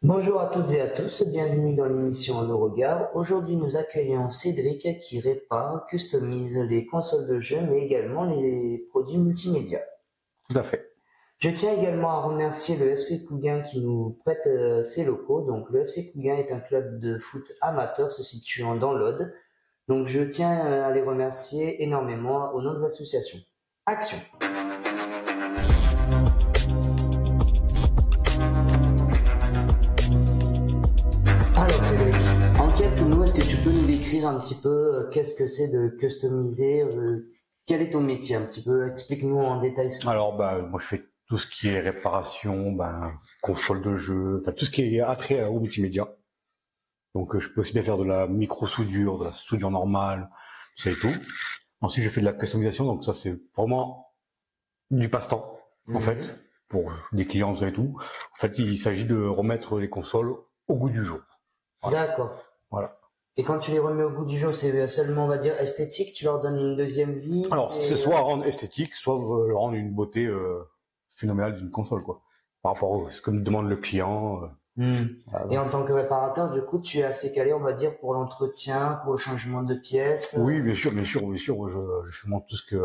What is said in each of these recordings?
Bonjour à toutes et à tous, bienvenue dans l'émission Regard. Aujourd'hui, nous accueillons Cédric qui répare, customise les consoles de jeux, mais également les produits multimédia. Tout à fait. Je tiens également à remercier le FC Couguin qui nous prête ses locaux. Donc, le FC Couguin est un club de foot amateur se situant dans l'Aude. Donc, je tiens à les remercier énormément au nom de l'association. Action! Alors Cédric, en quelques mots, est-ce que tu peux nous décrire un petit peu qu'est-ce que c'est de customiser, quel est ton métier un petit peu, explique-nous en détail ce que Alors, moi, je fais tout ce qui est réparation, console de jeu, tout ce qui est attrait au multimédia. Donc, je peux aussi bien faire de la micro-soudure, de la soudure normale, tout ça et tout. Ensuite, je fais de la customisation, donc ça, c'est vraiment du passe-temps, en fait, pour des clients, tout ça et tout. En fait, il s'agit de remettre les consoles au goût du jour. Voilà. D'accord. Voilà. Et quand tu les remets au goût du jour, c'est seulement, on va dire, esthétique, tu leur donnes une deuxième vie? Alors, c'est soit rendre esthétique, soit rendre une beauté phénoménale d'une console, quoi. Par rapport à ce que me demande le client. Et en tant que réparateur, du coup, tu es assez calé, on va dire, pour l'entretien, pour le changement de pièces. Oui, bien sûr. Je fais mon tout ce que.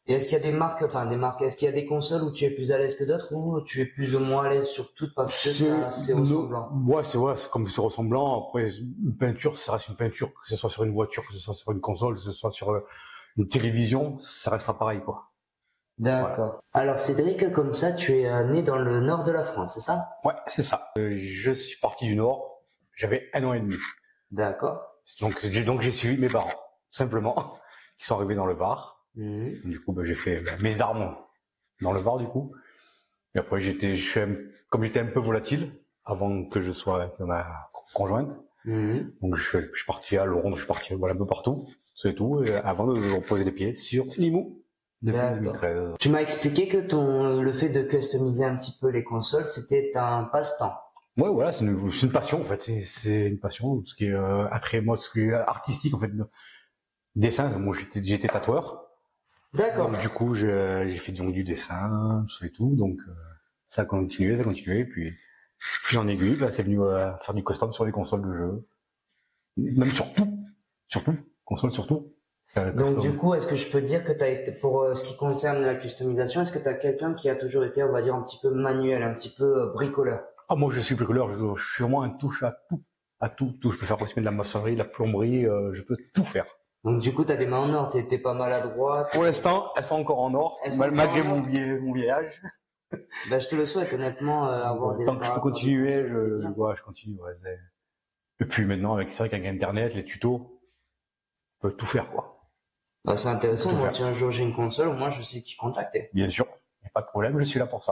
Et est-ce qu'il y a des marques, est-ce qu'il y a des consoles où tu es plus à l'aise que d'autres ou tu es plus ou moins à l'aise sur toutes parce que c'est ressemblant? C'est comme c'est ressemblant. Après, une peinture, ça reste une peinture, que ce soit sur une voiture, que ce soit sur une console, que ce soit sur une télévision, ça restera pareil, quoi. D'accord. Voilà. Alors Cédric, comme ça, tu es né dans le nord de la France, c'est ça? Ouais, c'est ça. Je suis parti du nord. J'avais 1 an et demi. D'accord. Donc j'ai suivi mes parents, simplement, qui sont arrivés dans le Var. Du coup, j'ai fait mes armes dans le Var, du coup. Et après, comme j'étais un peu volatile, avant que je sois avec ma conjointe, donc je suis parti à Londres, je suis parti un peu partout, c'est tout, avant de reposer les pieds sur Limoux, depuis 2013. Tu m'as expliqué que le fait de customiser un petit peu les consoles, c'était un passe-temps. Ouais, voilà, c'est une passion, en fait, c'est une passion, ce qui est attrait, moi, ce qui est artistique, en fait, dessin. Moi, j'étais tatoueur. D'accord. Donc, du coup, j'ai fait du dessin, tout ça et tout. Donc, ça a continué. Puis, fil en aiguille, c'est venu faire du custom sur les consoles de jeu. Même surtout, console surtout. Donc, du coup, est-ce que je peux dire que tu as été, pour ce qui concerne la customisation, est-ce que tu as quelqu'un qui a toujours été, on va dire, un petit peu manuel, un petit peu bricoleur? Ah, moi, je suis bricoleur. Je suis vraiment un touche à tout. À tout. Je peux faire aussi bien de la maçonnerie, de la plomberie, je peux tout faire. Donc du coup, t'as des mains en or, t'es pas maladroit. Pour l'instant, elles sont encore en or, malgré mon vieil âge. Je te le souhaite, honnêtement, avoir des... Tant que je peux continuer, je continue. Ouais, et puis maintenant, c'est vrai qu'avec Internet, les tutos, on peut tout faire, quoi. C'est intéressant. Moi, si un jour j'ai une console, au moins je sais qui contacter. Bien sûr. Pas de problème, je suis là pour ça.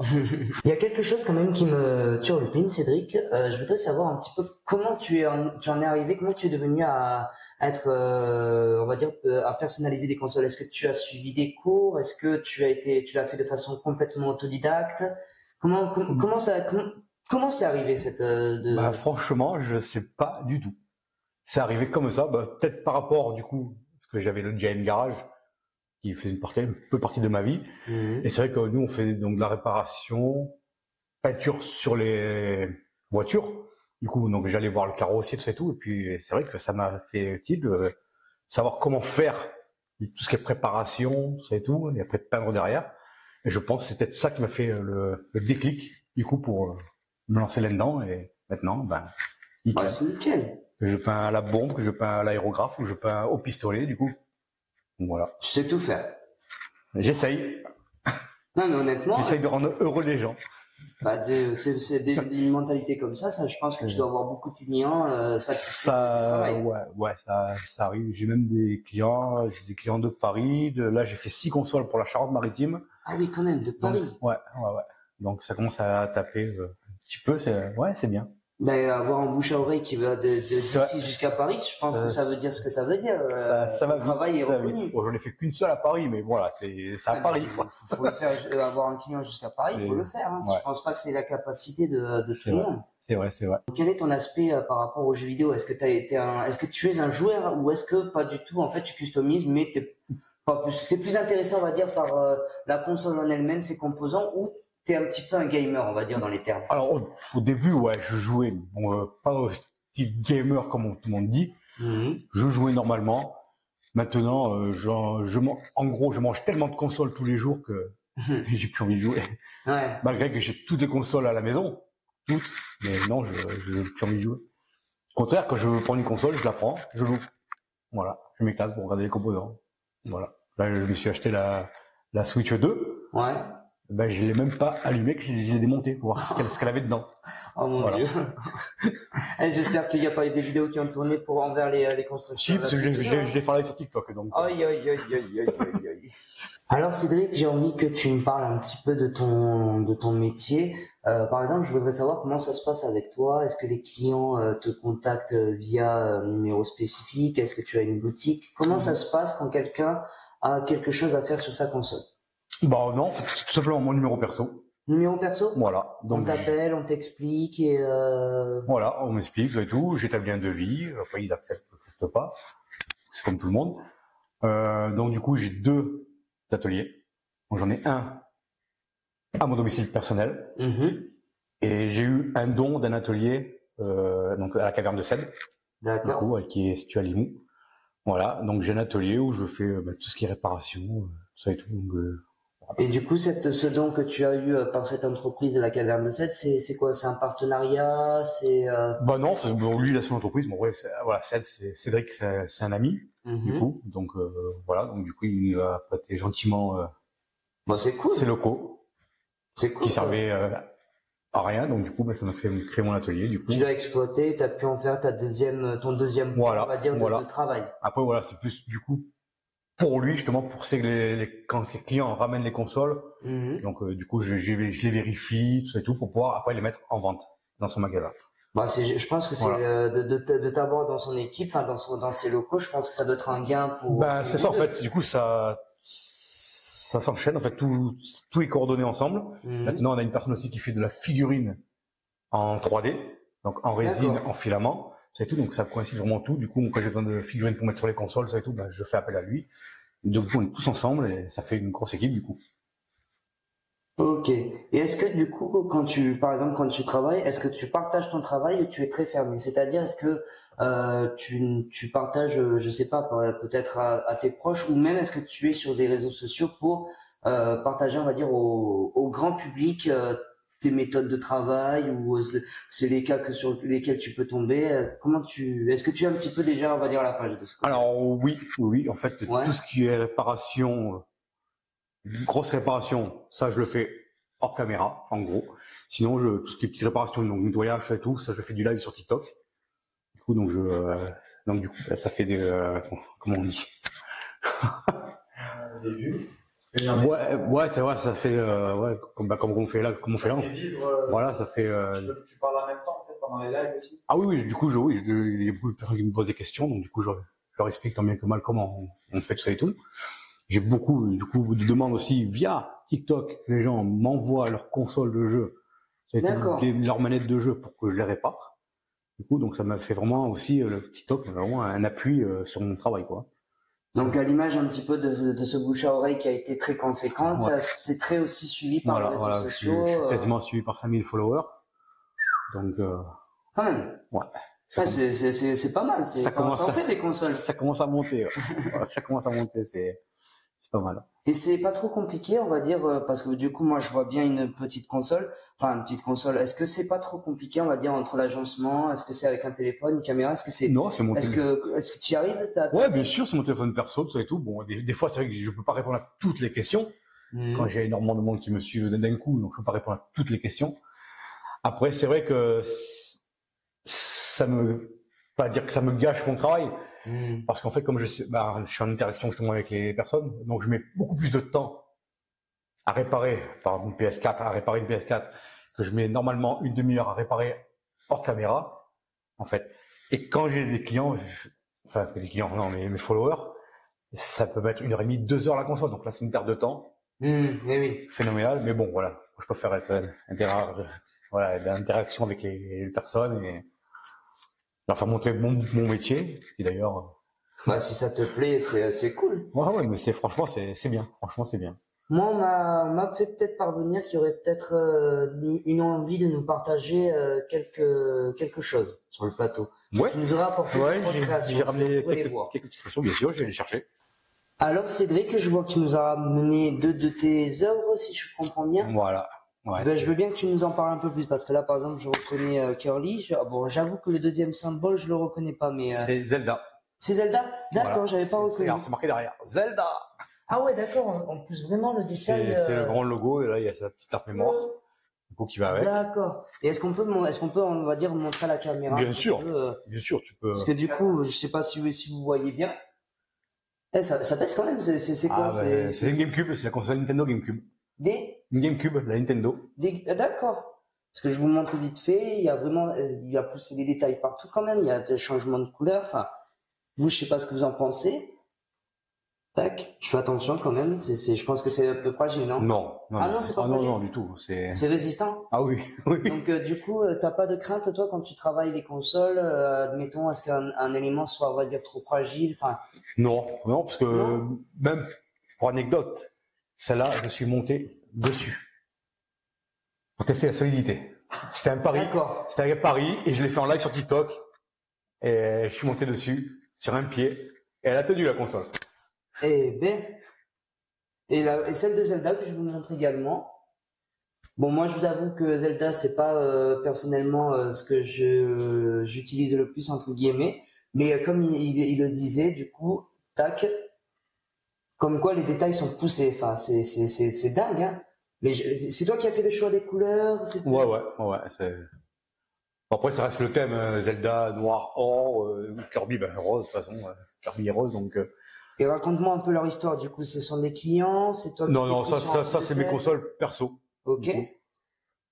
Il y a quelque chose quand même qui me turlupine, Cédric. Je voudrais savoir un petit peu comment tu en es arrivé, comment tu es devenu à être, on va dire, à personnaliser des consoles. Est-ce que tu as suivi des cours? Est-ce que tu l'as fait de façon complètement autodidacte? Comment c'est arrivé cette franchement, je sais pas du tout. C'est arrivé comme ça, peut-être par rapport du coup, parce que j'avais déjà une garage qui faisait un peu partie de ma vie. Et c'est vrai que nous, on fait donc de la réparation, peinture sur les voitures. Du coup, donc j'allais voir le carrossier, tout ça et tout. Et puis, c'est vrai que ça m'a fait utile de savoir comment faire tout ce qui est préparation, tout ça et tout, et après de peindre derrière. Et je pense que c'est peut-être ça qui m'a fait le déclic, du coup, pour me lancer là-dedans. Et maintenant, nickel. c'est nickel. Que je peins à la bombe, que je peins à l'aérographe, que je peins au pistolet, du coup. Donc, voilà. Tu sais tout faire. J'essaye. Non, mais honnêtement. J'essaye de rendre heureux les gens. C'est une mentalité comme ça, je pense que tu dois avoir beaucoup de clients satisfaits du travail. Ça arrive. J'ai même des clients, de Paris. Là, j'ai fait 6 consoles pour la Charente-Maritime. Ah oui, quand même, de Paris. Donc, ouais. Donc ça commence à taper un petit peu. C'est bien. Avoir un bouche à oreille qui va d'ici jusqu'à Paris, je pense que ça veut dire ce que ça veut dire. Ça va le travail est reconnu. Bon, j'en ai fait qu'une seule à Paris, mais voilà, c'est à Paris. Faut le faire, avoir un client jusqu'à Paris, il faut le faire. Je pense pas que c'est la capacité de tout le monde. C'est vrai. Quel est ton aspect par rapport aux jeux vidéo? Est-ce que tu es un joueur ou est-ce que pas du tout? En fait, tu customises, mais t'es plus intéressé, on va dire, par la console en elle-même, ses composants, ou t'es un petit peu un gamer, on va dire, dans les termes? Alors, au début, ouais, je jouais, bon, pas au type gamer comme tout le monde dit. Je jouais normalement. Maintenant, en gros, je mange tellement de consoles tous les jours que j'ai plus envie de jouer. Ouais. Malgré que j'ai toutes les consoles à la maison, toutes, mais non, je n'ai plus envie de jouer. Au contraire, quand je veux prendre une console, je la prends, je joue. Voilà, je m'éclate pour regarder les composants. Voilà. Là, je me suis acheté la Switch 2. Ouais. Ben, je l'ai même pas allumée, que je l'ai démontée pour voir ce qu'elle avait dedans. Oh mon Dieu. Et j'espère qu'il n'y a pas eu des vidéos qui ont tourné envers les constructeurs. Si, parce que je l'ai parlé sur TikTok, donc. Aïe, aïe, aïe, aïe, aïe, aïe, aïe. Alors Cédric, j'ai envie que tu me parles un petit peu de ton métier. Par exemple, je voudrais savoir comment ça se passe avec toi. Est-ce que les clients te contactent via un numéro spécifique? Est-ce que tu as une boutique? Comment ça se passe quand quelqu'un a quelque chose à faire sur sa console? Bah non, c'est tout simplement mon numéro perso. Numéro perso? Voilà. Donc, on t'appelle, on t'explique et Voilà, on m'explique et tout. J'établis un devis. Après, ils acceptent pas. C'est comme tout le monde. Donc du coup, j'ai 2 ateliers. Donc, j'en ai un à mon domicile personnel. Et j'ai eu un don d'un atelier donc à la Caverne de Cèdre. D'accord. Du coup, qui est situé à Limoux. Voilà, donc j'ai un atelier où je fais tout ce qui est réparation, tout ça et tout. Donc, et du coup, ce don que tu as eu par cette entreprise de la Caverne de Cèdre, c'est quoi? C'est un partenariat? C'est Bah non, bon, lui il a son entreprise. Bon ouais, voilà, Cédric, c'est un ami du coup. Donc voilà, donc du coup il a prêté gentiment bah, c'est cool. Ses locaux. C'est cool. Qui servaient à rien, donc du coup ça m'a fait créer mon atelier. Du coup, tu l'as exploité, tu as pu en faire ton deuxième voilà, on va dire, de travail. Après voilà, c'est plus du coup pour lui justement pour quand ses clients ramènent les consoles, donc du coup je les vérifie tout ça et tout pour pouvoir après les mettre en vente dans son magasin. Bah je pense que c'est de t'avoir dans son équipe, enfin dans ses locaux, je pense que ça doit être un gain pour. Ben c'est ça en fait, du coup ça s'enchaîne en fait, tout est coordonné ensemble. Maintenant on a une personne aussi qui fait de la figurine en 3D, donc en résine, en filament. C'est tout, donc ça coïncide vraiment tout. Du coup, quand j'ai besoin de figurines pour mettre sur les consoles, ça et tout, ben, je fais appel à lui. Donc, on est tous ensemble et ça fait une grosse équipe, du coup. Ok. Et est-ce que, du coup, par exemple, quand tu travailles, est-ce que tu partages ton travail ou tu es très fermé? C'est-à-dire, est-ce que, tu partages, je sais pas, peut-être à tes proches ou même est-ce que tu es sur des réseaux sociaux pour, partager, on va dire, au grand public, tes méthodes de travail ou c'est les cas sur lesquels tu peux tomber. Est-ce que tu es un petit peu déjà, on va dire, à la page de ce côté? Alors oui, en fait, tout ce qui est réparation, grosse réparation, ça je le fais hors caméra, en gros. Sinon, tout ce qui est petite réparation, donc nettoyage et tout, ça je fais du live sur TikTok. Du coup, donc du coup, ça fait des, comment on dit? Des vues. Ouais, c'est vrai, ça fait comme on fait là, voilà, ça fait. Tu parles en même temps peut-être pendant les lives aussi. Ah oui, du coup, il y a beaucoup de personnes qui me posent des questions, donc du coup, je leur explique tant bien que mal comment on fait tout ça et tout. J'ai beaucoup, du coup, de demandes aussi via TikTok. Les gens m'envoient leur console de jeu, leur manette de jeu pour que je les répare. Du coup, donc ça m'a fait vraiment aussi le TikTok, vraiment un appui sur mon travail, quoi. Donc à l'image un petit peu de ce bouche à oreille qui a été très conséquent, c'est très aussi suivi par les réseaux sociaux. Je suis quasiment suivi par 5000 followers. Donc quand même. Ouais. C'est pas mal. Ça en fait des consoles. Ça commence à monter. Ça commence à monter, c'est pas mal. Et c'est pas trop compliqué, on va dire, parce que du coup, moi, je vois bien une petite console. Est-ce que c'est pas trop compliqué, on va dire, entre l'agencement? Est-ce que c'est avec un téléphone, une caméra? Est-ce que c'est Non, c'est mon téléphone. Est-ce que tu y arrives? Ouais, bien sûr, c'est mon téléphone perso, tout ça et tout. Bon, des fois, c'est vrai que je peux pas répondre à toutes les questions. Quand j'ai énormément de monde qui me suivent d'un coup, donc je peux pas répondre à toutes les questions. Après, c'est vrai que pas dire que ça me gâche mon travail, parce qu'en fait, comme je suis en interaction justement avec les personnes, donc je mets beaucoup plus de temps à réparer, une PS4, que je mets normalement une demi-heure à réparer hors caméra, en fait. Et quand j'ai des clients, mes followers, ça peut mettre 1h30, 2 heures la console, donc là c'est une perte de temps. Oui. Phénoménal, mais bon, voilà, je préfère être d'interaction avec les personnes et leur faire montrer mon métier, qui d'ailleurs. Si ça te plaît, c'est cool. Ouais, mais franchement, c'est bien. Franchement, c'est bien. Moi, on m'a fait peut-être parvenir qu'il y aurait peut-être une envie de nous partager quelque chose sur le plateau. Ouais. Tu nous auras apporté Ouais, j'ai ramené quelques petites créations, bien sûr, je vais les chercher. Alors Cédric, je vois que tu nous as ramené deux de tes œuvres, si je comprends bien. Voilà. Ouais, Ben, je veux bien que tu nous en parles un peu plus, parce que là, par exemple, je reconnais Curly. Bon, j'avoue que le deuxième symbole, je le reconnais pas, mais... C'est Zelda. C'est Zelda? D'accord, Voilà. j'avais pas reconnu. C'est marqué derrière. Zelda! Ah ouais, d'accord, on pousse vraiment le détail... C'est le grand logo, et là, il y a sa petite carte mémoire. Du coup, qui va avec. D'accord. Et est-ce qu'on peut, on va dire, montrer à la caméra? Bien sûr. Bien sûr, tu peux. Parce que du coup, je sais pas si vous voyez bien. Ça pèse quand même, c'est quoi? C'est une GameCube, c'est la console Nintendo GameCube. Une GameCube, la Nintendo. D'accord. Parce que je vous montre vite fait, il a poussé les détails partout quand même, il y a des changements de couleur, enfin, vous, je sais pas ce que vous en pensez. Tac, je fais attention quand même, je pense que c'est un peu fragile, non? Non. Ah non, c'est pas fragile. Non, du tout. C'est résistant? Ah oui, oui. Donc, du coup, t'as pas de crainte, toi, quand tu travailles les consoles, admettons, est-ce qu'un élément soit, on va dire, trop fragile, enfin. Non, parce que, même, pour anecdote, celle-là, je suis monté dessus. Pour tester la solidité. C'était un pari. D'accord. C'était un pari, et je l'ai fait en live sur TikTok, et je suis monté dessus, sur un pied, et elle a tenu la console. Eh ben. Et celle de Zelda que je vous montre également. Bon, moi, je vous avoue que Zelda, c'est pas personnellement ce que j'utilise le plus entre guillemets, mais comme il le disait, du coup, tac, comme quoi les détails sont poussés. Enfin, c'est dingue, hein. C'est toi qui as fait le choix des couleurs. Ouais. Après, ça reste le thème Zelda noir or, Kirby rose de toute façon. Kirby est rose, donc. Et raconte-moi un peu leur histoire. Du coup, ce sont des clients, c'est toi. Non, ça c'est mes consoles perso. Ok.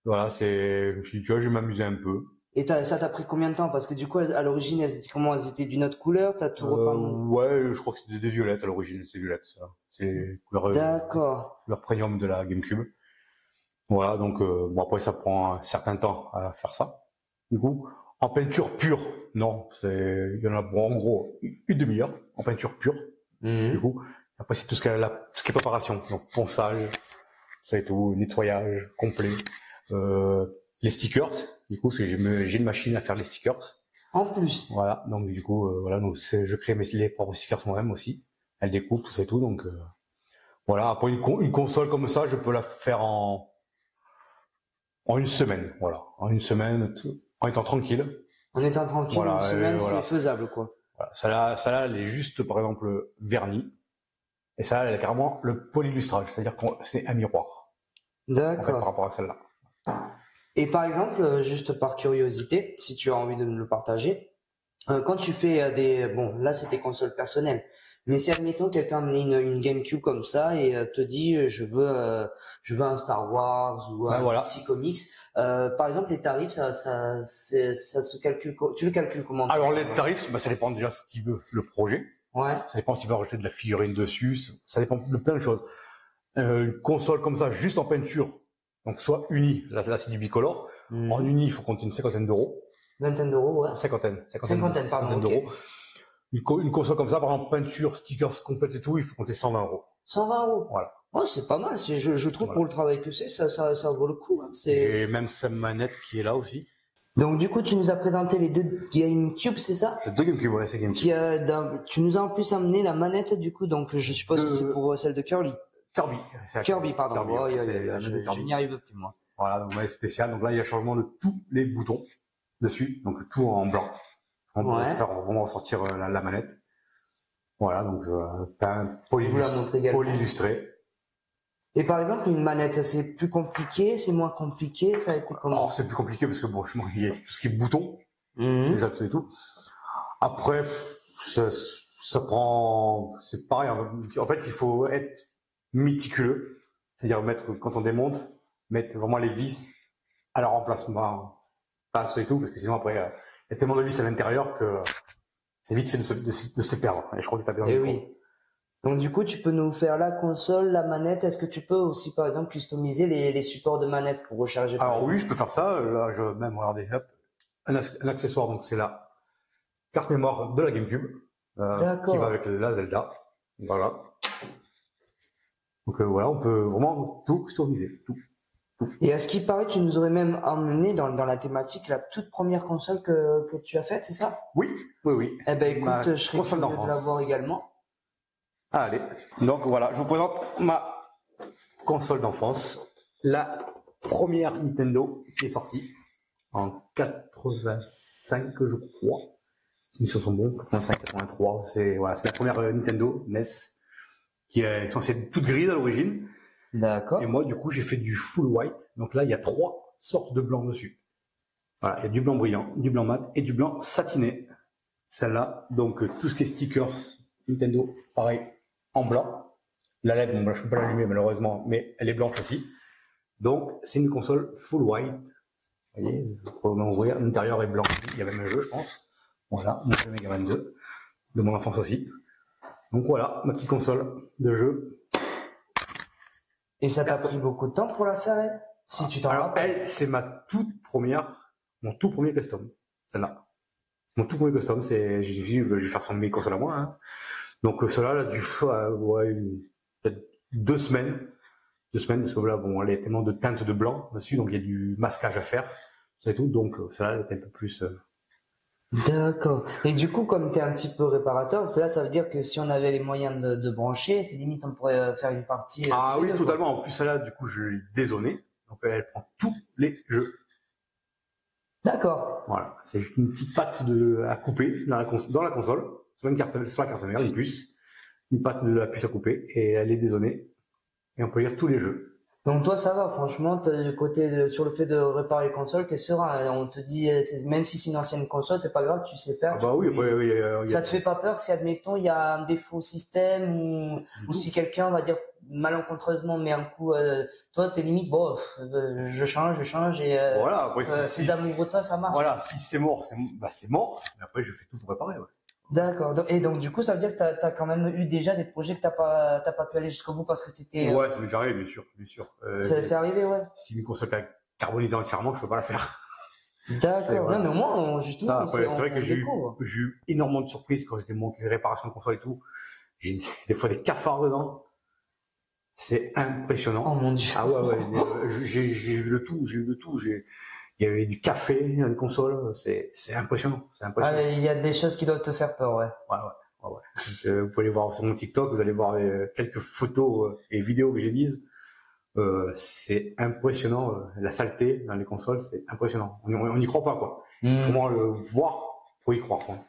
Voilà, tu vois, je vais m'amuser un peu. Et ça t'a pris combien de temps? Parce que du coup, à l'origine, elles étaient d'une autre couleur, t'as tout repeint? Ouais, je crois que c'était des violettes à l'origine, c'est violette, ça. C'est couleur premium de la GameCube. Voilà, donc, bon, après, ça prend un certain temps à faire ça. Du coup, en peinture pure, non, il y en a, bon, en gros, une demi-heure, en peinture pure. Du coup, après, c'est tout ce qui est préparation. Donc, ponçage, ça et tout, nettoyage complet, les stickers, du coup, parce que j'ai une machine à faire les stickers. En plus. Voilà, donc du coup, donc je crée les propres stickers moi-même aussi. Elle découpe, tout ça et tout, donc voilà. Après une console comme ça, je peux la faire en une semaine, voilà, en une semaine, en étant tranquille. En étant tranquille, voilà, une semaine, c'est faisable, quoi. Voilà, ça elle est juste, par exemple, vernie. Et ça, elle a carrément le polylustrage, c'est-à-dire que c'est un miroir. D'accord. En fait, par rapport à celle-là. Et par exemple, juste par curiosité, si tu as envie de me le partager, quand tu fais bon, là c'était console personnelle, mais si admettons quelqu'un amenait une GameCube comme ça et te dit je veux un Star Wars ou un DC Comics, par exemple les tarifs, ça se calcule, tu le calcules comment? Alors les tarifs, ça dépend déjà ce qu'il veut, le projet. Ouais. Ça dépend s'il veut rajouter de la figurine dessus, ça dépend de plein de choses. Une console comme ça, juste en peinture, donc soit unie, là c'est du bicolore, en unie il faut compter une cinquantaine d'euros. Vingtaine d'euros, ouais. Cinquantaine d'euros. Une console comme ça, par exemple, peinture, stickers complète et tout, il faut compter 120 euros. 120 euros. Voilà. Oh, c'est pas mal. Je trouve pour le travail que ça vaut le coup. Hein. J'ai même sa manette qui est là aussi. Donc, du coup, tu nous as présenté les deux GameCube, c'est ça? Les deux GameCube, ouais, c'est GameCube. Tu nous as en plus amené la manette, du coup, donc je suppose que c'est pour celle de Curly. Kirby, pardon. Kirby, je n'y arrive plus, moi. Voilà, donc là, spécial. Donc là, il y a changement de tous les boutons dessus, donc tout en blanc. On va vraiment sortir la manette. Voilà, donc un polyillustré. Et par exemple, une manette, c'est plus compliqué, c'est moins compliqué, ça a été comment? Alors, c'est plus compliqué parce que bon, il y a tout ce qui est bouton, déjà tout et tout. Après, ça prend, c'est pareil. En fait, il faut être méticuleux, c'est-à-dire quand on démonte, mettre vraiment les vis à leur emplacement, place et tout, parce que sinon après, il y a tellement de vis à l'intérieur que c'est vite fait de se perdre. Et je crois que t'as bien vu. Oui. Donc du coup, tu peux nous faire la console, la manette. Est-ce que tu peux aussi, par exemple, customiser les supports de manette pour recharger? Alors oui, je peux faire ça. Là, je vais même regarder un accessoire. Donc c'est la carte mémoire de la GameCube qui va avec la Zelda. Voilà. Donc voilà, on peut vraiment tout customiser, tout. Et à ce qui paraît, tu nous aurais même emmené dans la thématique la toute première console que tu as faite, c'est ça? Oui, oui, oui. Eh ben écoute, je serais console curieux de la voir également. Allez, donc voilà, je vous présente ma console d'enfance, la première Nintendo qui est sortie en 85, je crois. Si mes souvenirs sont bons, 85, 83, c'est voilà, c'est la première Nintendo NES qui est censée être toute grise à l'origine. D'accord. Et moi, du coup, j'ai fait du full white. Donc là, il y a 3 sortes de blanc dessus. Voilà, il y a du blanc brillant, du blanc mat et du blanc satiné. Celle-là, donc tout ce qui est stickers Nintendo, pareil, en blanc. La LED, bon, je ne peux pas l'allumer malheureusement, mais elle est blanche aussi. Donc, c'est une console full white. Vous voyez, je peux m'ouvrir. L'intérieur est blanc. Il y a même un jeu, je pense. Voilà, mon jeu Mega Man 2, de mon enfance aussi. Donc voilà, ma petite console de jeu. Et ça t'a pris beaucoup de temps pour la faire, elle? Si tu t'en rappelles. Elle, c'est ma toute première, mon tout premier custom. Celle-là. Mon tout premier custom, c'est, j'ai dit, je vais faire ça mes consoles à moi, hein. Donc, cela, elle a dû, ouais, peut-être 2 semaines. 2 semaines, parce que là, bon, elle est tellement de teintes de blanc dessus, donc il y a du masquage à faire. C'est tout. Donc, celle-là, elle est un peu plus, D'accord. Et du coup, comme tu es un petit peu réparateur, cela, ça veut dire que si on avait les moyens de brancher, c'est limite, on pourrait faire une partie. Ah oui, totalement. En plus, celle-là, du coup, je l'ai dézonée. Donc, elle prend tous les jeux. D'accord. Voilà. C'est juste une petite patte à couper dans la console. Soit une carte, soit la carte mère, une puce. Une patte de la puce à couper. Et elle est dézonée. Et on peut lire tous les jeux. Donc toi, ça va, franchement, sur le fait de réparer les consoles, t'es serein, hein. On te dit, même si c'est une ancienne console, c'est pas grave, tu sais faire. Ah bah oui, oui, ça te fait pas peur si, admettons, il y a un défaut au système ou si quelqu'un, on va dire, malencontreusement met un coup, toi, t'es limite, bon, je change et voilà, après, ces amoureux, toi, ça marche. Voilà, si c'est mort, c'est mort. Mais après, je fais tout pour réparer, ouais. D'accord. Et donc, du coup, ça veut dire que t'as quand même eu déjà des projets que t'as pas pu aller jusqu'au bout parce que c'était. Ouais, ça m'est déjà arrivé, bien sûr, bien sûr. C'est arrivé, ouais. Si une console carbonisée entièrement, je peux pas la faire. D'accord. Voilà. Non, mais au moins, justement, c'est vrai que j'ai eu énormément de surprises quand j'ai monté les réparations de console et tout. J'ai des fois des cafards dedans. C'est impressionnant. Oh mon dieu. Ah ouais, j'ai vu le tout, il y avait du café dans les consoles, c'est impressionnant, Ah, il y a des choses qui doivent te faire peur, ouais. Ouais. Vous pouvez aller voir sur mon TikTok, vous allez voir quelques photos et vidéos que j'ai mises. C'est impressionnant, la saleté dans les consoles, c'est impressionnant. On n'y croit pas, quoi. Il faut vraiment le voir pour y croire, quoi.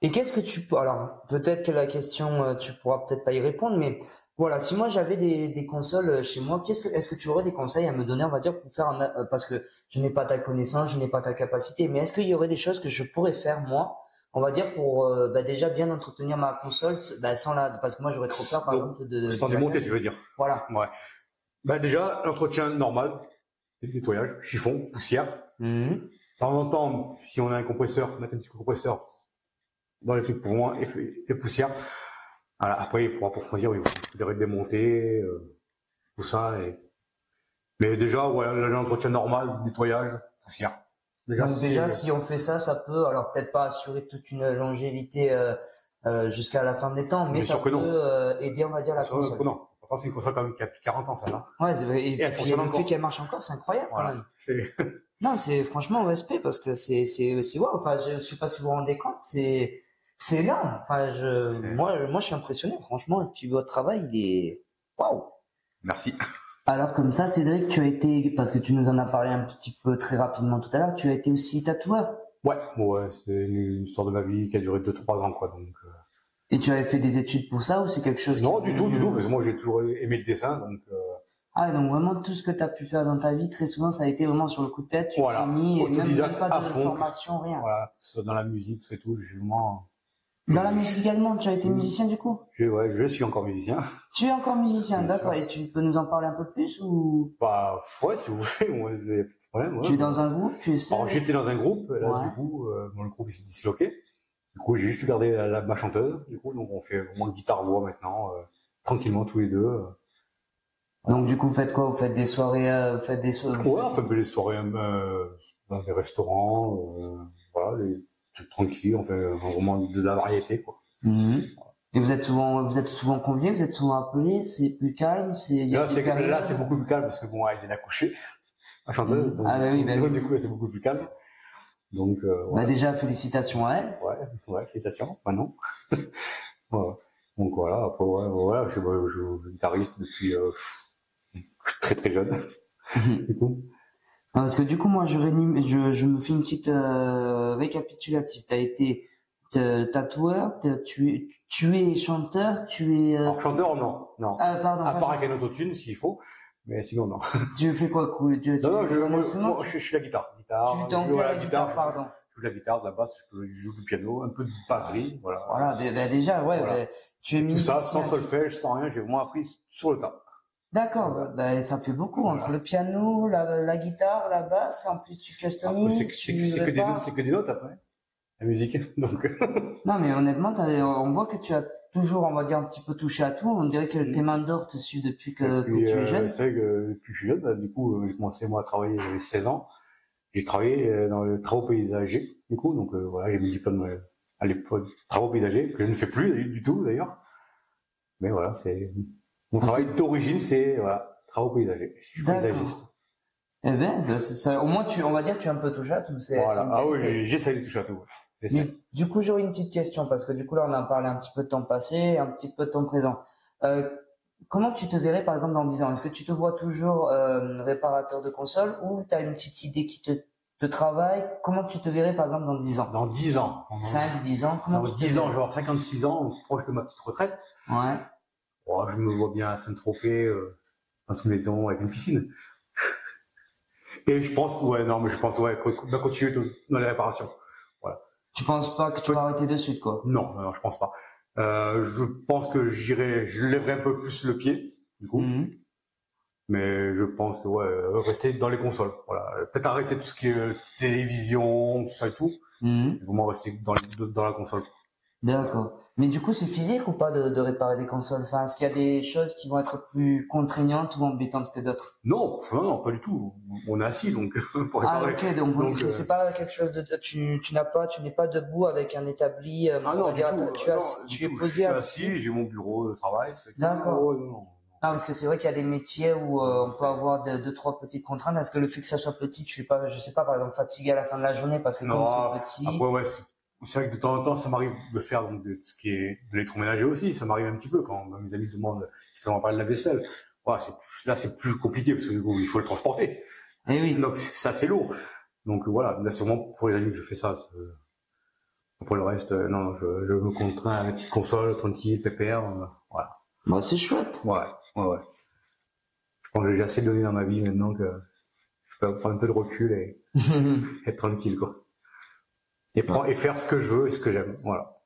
Et qu'est-ce que alors, peut-être que la question, tu pourras peut-être pas y répondre, mais voilà, si moi j'avais des consoles chez moi, est-ce que tu aurais des conseils à me donner, on va dire, pour faire parce que je n'ai pas ta connaissance, je n'ai pas ta capacité, mais est-ce qu'il y aurait des choses que je pourrais faire, moi, on va dire, pour déjà bien entretenir ma console, sans parce que moi j'aurais trop peur, par exemple, sans démonter, tu veux dire. Voilà. Ouais. Déjà, l'entretien normal, nettoyage, chiffon, poussière. De temps en temps, si on a un compresseur, mettre un petit compresseur dans les trucs pour moi et les poussières. Voilà, après, pour approfondir, il faudrait démonter, tout ça. Mais déjà, voilà, l'entretien normal, nettoyage, poussière. Déjà, si on fait ça, ça peut, alors peut-être pas assurer toute une longévité jusqu'à la fin des temps, mais ça peut aider, on va dire, la console. Non, enfin, c'est une console quand même qui a plus de 40 ans, celle-là. Ouais, et le fait qu'elle marche encore, c'est incroyable, voilà, quand même. Non, c'est franchement respect parce que c'est wow. Enfin, je sais pas si vous vous rendez compte, c'est énorme. Enfin, moi, je suis impressionné, franchement. Et puis votre travail, il est waouh. Merci. Alors comme ça, Cédric, tu as été, parce que tu nous en as parlé un petit peu très rapidement tout à l'heure, tu as été aussi tatoueur. Ouais, c'est une histoire de ma vie qui a duré 2-3 ans, quoi. Donc. Et tu avais fait des études pour ça ou c'est quelque chose? Non, du tout, parce que moi j'ai toujours aimé le dessin, donc. Ah, donc vraiment tout ce que tu as pu faire dans ta vie, très souvent, ça a été vraiment sur le coup de tête. Tu voilà. t'es mis, et même pas de fond, formation, rien. Voilà, dans la musique, c'est tout. Je suis vraiment. Dans la musique également, tu as été musicien du coup? Je suis encore musicien. Tu es encore musicien, d'accord. Et tu peux nous en parler un peu plus ou? Bah, ouais, si vous voulez, moi, c'est problème. Ouais, tu es dans un groupe, tu es seul? Alors, j'étais dans un groupe, là, du coup, le groupe il s'est disloqué. Du coup, j'ai juste gardé ma chanteuse, du coup, donc on fait vraiment guitare-voix maintenant, tranquillement tous les deux. Donc, du coup, vous faites quoi? Vous faites des soirées, Ouais, on fait des soirées, dans des restaurants, voilà, des trucs tranquilles, on fait vraiment de la variété, quoi. Et vous êtes souvent conviés, vous êtes souvent appelés, c'est plus calme, Là, c'est beaucoup plus calme parce que bon, elle vient d'accoucher, la chanteuse. Donc, oui. Du coup, c'est beaucoup plus calme. Donc, bah déjà, félicitations à elle. Ouais, félicitations. Bah non. Ouais. Donc voilà, après, voilà, je suis guitariste depuis très très jeune. Du coup. Parce que du coup, moi, je me fais une petite récapitulative. T'as été tatoueur, tu es chanteur, tu es... Alors, chanteur, non. Ah, pardon. À part avec un autotune, s'il faut. Mais sinon, non. Tu fais quoi, Non, je suis la guitare. Tu t'en fais la guitare, pardon. Je joue de la guitare, de la basse, je joue du piano, un peu de batterie, voilà. Voilà, déjà, ouais, voilà. Tu es tout ça, sans solfège, sans rien, j'ai vraiment appris sur le tas. D'accord, voilà. Ça fait beaucoup, voilà. Entre le piano, la guitare, la basse, en plus tu customises. C'est que des notes après, la musique, donc. Non, mais honnêtement, on voit que tu as toujours, on va dire, un petit peu touché à tout. On dirait que tes mains d'or te suivent depuis que tu es jeune. C'est vrai que depuis que je suis jeune, bah, du coup, j'ai commencé moi à travailler, j'avais 16 ans. J'ai travaillé dans le travaux paysagers, du coup, donc voilà, j'ai mon diplôme à l'époque travaux paysagers, que je ne fais plus du tout d'ailleurs. Mais voilà, c'est mon travail d'origine, c'est voilà, travaux paysagers. Je suis paysagiste. Eh ben, au moins on va dire que tu es un peu touché à tout. Voilà. Ah oui, j'essaie de toucher à tout. Mais du coup, j'aurais une petite question parce que du coup là, on a parlé un petit peu de ton passé, un petit peu de ton présent. Comment tu te verrais par exemple dans 10 ans? Est-ce que tu te vois toujours réparateur de console ou tu as une petite idée qui te travaille? Comment tu te verrais par exemple dans 10 ans? Dans 10 ans. 5, 10 ans, comment dans 10 ans, genre 56 ans, proche de ma petite retraite. Ouais. Oh, je me vois bien à Saint-Tropez, dans une maison avec une piscine. Et je pense continuer dans les réparations. Voilà. Tu penses pas que tu vas arrêter de suite, quoi? Non, je pense pas. Je pense que je lèverai un peu plus le pied, du coup. Mais je pense que rester dans les consoles. Voilà. Peut-être arrêter tout ce qui est télévision, tout ça et tout. Vraiment rester dans la console. D'accord. Mais du coup, c'est physique ou pas de réparer des consoles? Enfin, est-ce qu'il y a des choses qui vont être plus contraignantes ou embêtantes que d'autres? Non, pas du tout. On est assis, donc pour réparer. Ah, ok, donc c'est pas quelque chose tu n'es pas debout avec un établi. Non, tu es posé assis, j'ai mon bureau de travail. D'accord. Ah, parce que c'est vrai qu'il y a des métiers où on peut avoir deux, trois petites contraintes. Est-ce que le fait que ça soit petit, je sais pas, par exemple, fatigué à la fin de la journée parce que comme c'est petit. Après, c'est vrai que de temps en temps, ça m'arrive de faire donc de ce qui est de l'électroménager aussi. Ça m'arrive un petit peu quand mes amis demandent si on va parler de la vaisselle. Là, c'est plus compliqué parce que du coup, il faut le transporter. Et oui. Donc, c'est assez lourd. Donc voilà, là, c'est vraiment pour les amis que je fais ça. Pour le reste, non, je me contrains à une petite console, tranquille, pépère, voilà. Bah, c'est chouette. Ouais. Je pense que j'ai assez donné dans ma vie maintenant que je peux prendre un peu de recul et être tranquille, quoi. Et faire ce que je veux et ce que j'aime, voilà.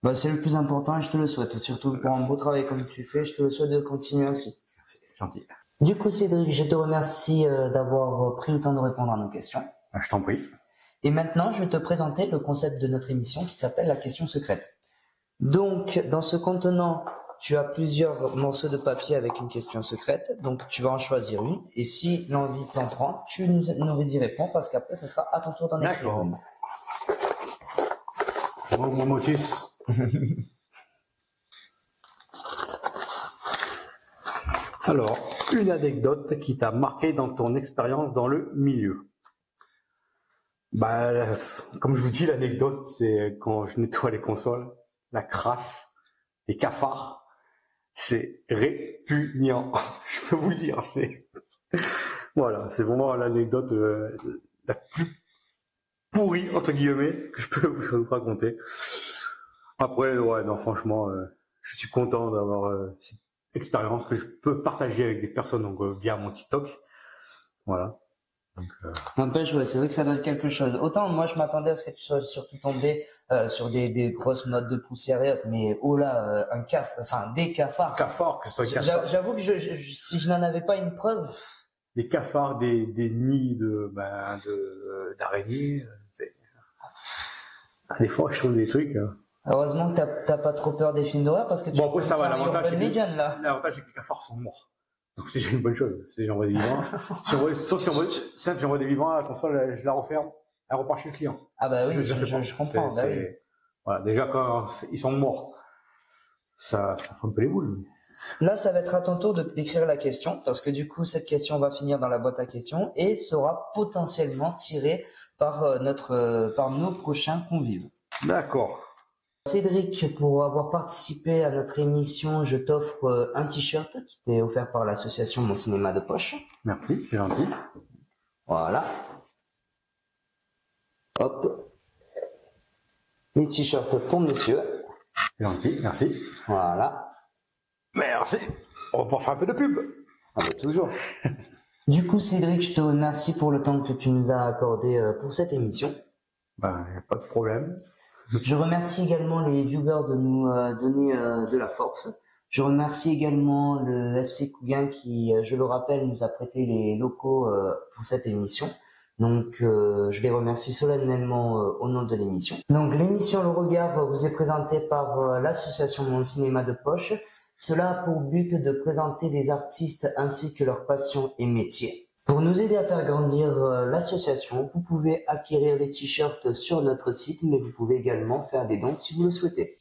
Bah, c'est le plus important et je te le souhaite. Surtout pour un beau travail comme tu fais, je te le souhaite de continuer ainsi. Merci, c'est gentil. Du coup, Cédric, je te remercie d'avoir pris le temps de répondre à nos questions. Je t'en prie. Et maintenant, je vais te présenter le concept de notre émission qui s'appelle la question secrète. Donc, dans ce contenant, tu as plusieurs morceaux de papier avec une question secrète. Donc, tu vas en choisir une. Et si l'envie t'en prend, tu nous y réponds parce qu'après, ce sera à ton tour d'en écrire une. Mon motus. Alors, une anecdote qui t'a marqué dans ton expérience dans le milieu. Bah, comme je vous dis, l'anecdote, c'est quand je nettoie les consoles, la crasse, les cafards, c'est répugnant. Je peux vous le dire, voilà, c'est vraiment l'anecdote la plus pourrie, entre guillemets, que je peux vous raconter. Après, non, franchement, je suis content d'avoir cette expérience que je peux partager avec des personnes donc, via mon TikTok. Voilà. N'empêche, c'est vrai que ça doit être quelque chose. Autant moi je m'attendais à ce que tu sois surtout tombé sur des grosses notes de poussière et autres, mais oh là, des cafards. Cafards, que ce soit cafards. J'avoue que si je n'en avais pas une preuve. Des cafards, des nids d'araignées, des fois je trouve des trucs. Heureusement que t'as pas trop peur des films d'horreur parce que tu après ça va, l'avantage c'est que les cafards sont morts. Donc c'est déjà une bonne chose, c'est j'envoie des vivants. Si j'envoie des vivants à la console, je la referme, elle repart chez le client. Ah bah oui, je comprends. Voilà, déjà quand ils sont morts, ça fait un peu les boules. Là, ça va être à ton tour d'écrire la question, parce que du coup, cette question va finir dans la boîte à questions et sera potentiellement tirée par par nos prochains convives. D'accord. Cédric, pour avoir participé à notre émission, je t'offre un t-shirt qui t'est offert par l'association Mon Cinéma de Poche. Merci, c'est gentil. Voilà. Hop. Les t-shirts pour monsieur. C'est gentil, merci. Voilà. Merci. On va pouvoir faire un peu de pub. Ah bah toujours. Du coup, Cédric, je te remercie pour le temps que tu nous as accordé pour cette émission. Ben, y a pas de problème. Je remercie également les viewers de nous donner de la force. Je remercie également le FC Cougain qui, je le rappelle, nous a prêté les locaux pour cette émission. Donc, je les remercie solennellement au nom de l'émission. Donc, l'émission Le Regard vous est présentée par l'association Mon Cinéma de Poche. Cela a pour but de présenter les artistes ainsi que leurs passions et métiers. Pour nous aider à faire grandir l'association, vous pouvez acquérir les t-shirts sur notre site, mais vous pouvez également faire des dons si vous le souhaitez.